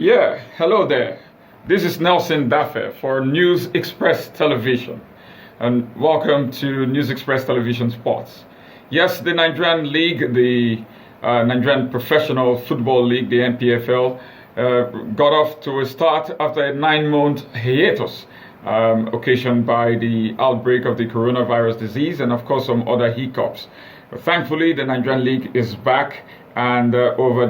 Yeah, hello there. This is Nelson Dafe for News Express Television, and welcome to News Express Television Sports. Yes, the Nigerian League, the Nigerian Professional Football League, the NPFL, got off to a start after a 9-month hiatus occasioned by the outbreak of the coronavirus disease and, of course, some other hiccups. Thankfully, the Nigerian League is back, and over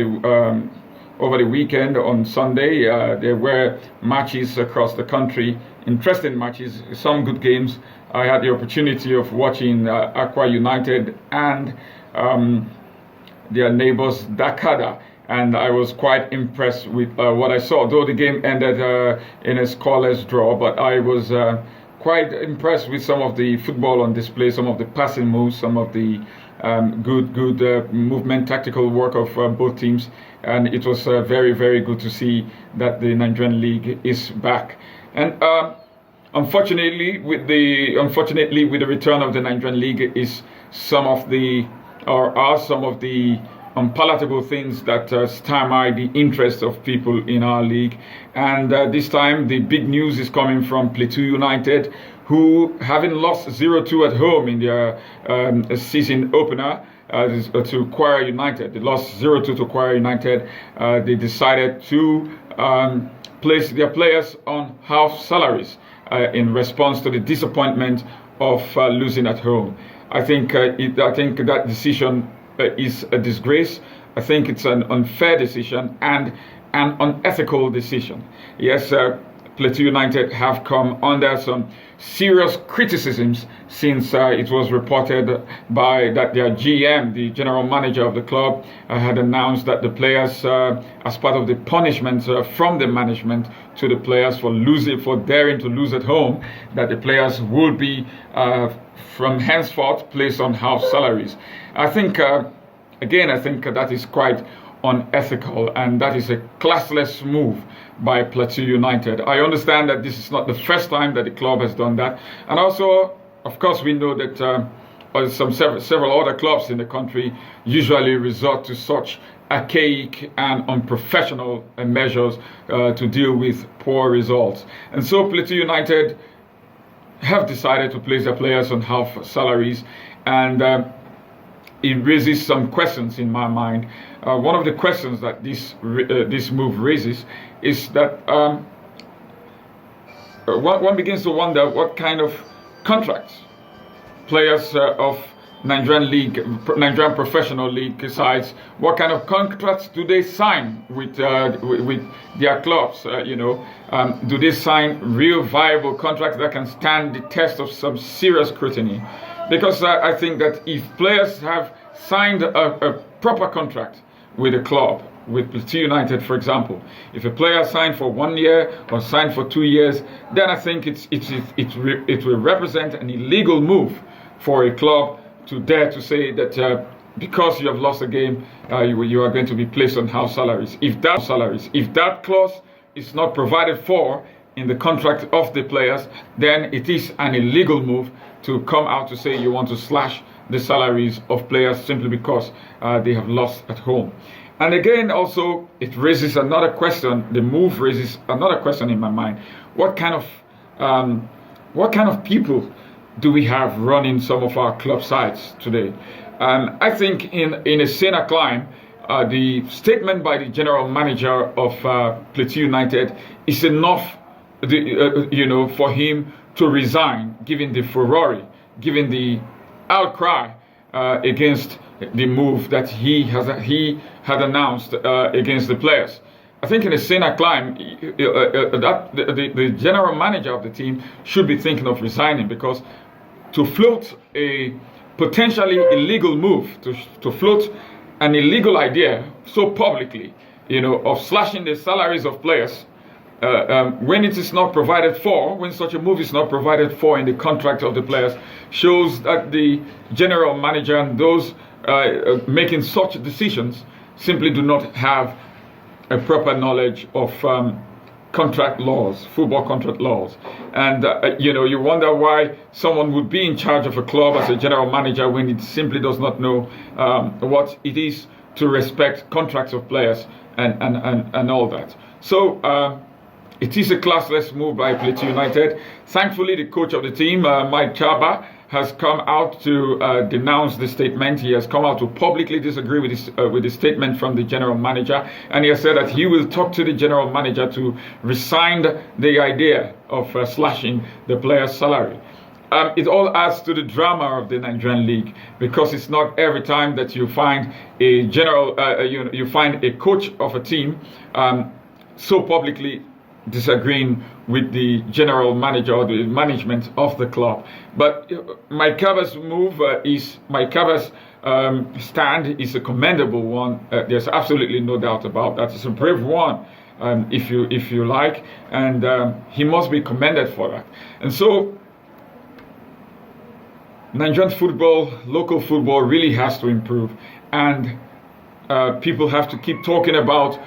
the weekend on Sunday, there were matches across the country, interesting matches, some good games. I had the opportunity of watching Aqua United and their neighbors Dakada, and I was quite impressed with what I saw. Though the game ended in a scoreless draw, but I was quite impressed with some of the football on display, some of the passing moves, some of the good movement, tactical work of both teams, and it was very, very good to see that the Nigerian League is back. And unfortunately, with the return of the Nigerian League, is some of the unpalatable things that stymie the interest of people in our league. And this time, the big news is coming from Plateau United, who, having lost 0-2 at home in their season opener to Kwara United, they lost 0-2 to Kwara United. They decided to place their players on half salaries in response to the disappointment of losing at home. I think that decision is a disgrace. I think it's an unfair decision and an unethical decision. Yes, Plateau United have come under some serious criticisms since it was reported that their GM, the general manager of the club, had announced that the players, as part of the punishment from the management to the players for daring to lose at home, that the players would be from henceforth placed on half salaries. I think that is quite unethical, and that is a classless move by Plateau United. I understand that this is not the first time that the club has done that, and also, of course, we know that several other clubs in the country usually resort to such archaic and unprofessional measures to deal with poor results. And so Plateau United have decided to place their players on half salaries, and it raises some questions in my mind. One of the questions that this move raises is that one begins to wonder what kind of contracts players of Nigerian Professional League sides, what kind of contracts do they sign with their clubs? Do they sign real viable contracts that can stand the test of some serious scrutiny? Because I think that if players have signed a proper contract with a club, with Plateau United, for example, if a player signed for 1 year or signed for 2 years, then I think it will represent an illegal move for a club to dare to say that because you have lost a game, you are going to be placed on half salaries. If that clause is not provided for in the contract of the players, then it is an illegal move to come out to say you want to slash the salaries of players simply because they have lost at home. And again, also, it raises another question. The move raises another question in my mind. What kind of people do we have running some of our club sides today? I think in a saner climate, the statement by the general manager of Plateau United is enough, for him to resign, given the furore, given the outcry against the move that he had announced against the players. I think in a saner climate, the general manager of the team should be thinking of resigning, because to float a potentially illegal move, to float an illegal idea so publicly, of slashing the salaries of players, when it is not provided for, when such a move is not provided for in the contract of the players, shows that the general manager and those making such decisions simply do not have a proper knowledge of contract laws, football contract laws. And you wonder why someone would be in charge of a club as a general manager when it simply does not know what it is to respect contracts of players and all that. So it is a classless move by Plateau United. Thankfully, the coach of the team, Mike Chaba, has come out to denounce the statement. He has come out to publicly disagree with the statement from the general manager, and he has said that he will talk to the general manager to rescind the idea of slashing the player's salary. It all adds to the drama of the Nigerian league, because it's not every time that you find a you find a coach of a team so publicly disagreeing with the general manager or the management of the club. But Mike Caba's stand is a commendable one. There's absolutely no doubt about that. It's a brave one, if you like, and he must be commended for that. And so Nigerian football, local football, really has to improve, and people have to keep talking about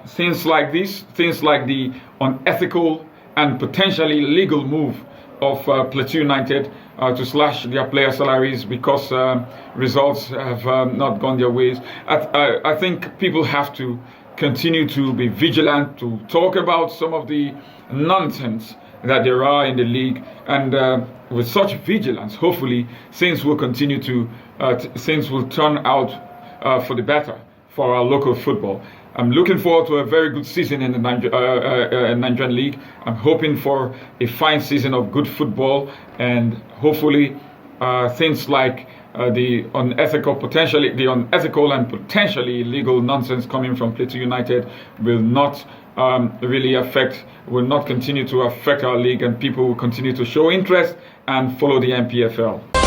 things like this, things like the unethical and potentially illegal move of Plateau United to slash their player salaries because results have not gone their ways. I think people have to continue to be vigilant, to talk about some of the nonsense that there are in the league, and with such vigilance, hopefully things will continue to things will turn out for the better for our local football. I'm looking forward to a very good season in the Nigerian league. I'm hoping for a fine season of good football, and hopefully things like the unethical and potentially illegal nonsense coming from Plateau United will not will not continue to affect our league, and people will continue to show interest and follow the NPFL.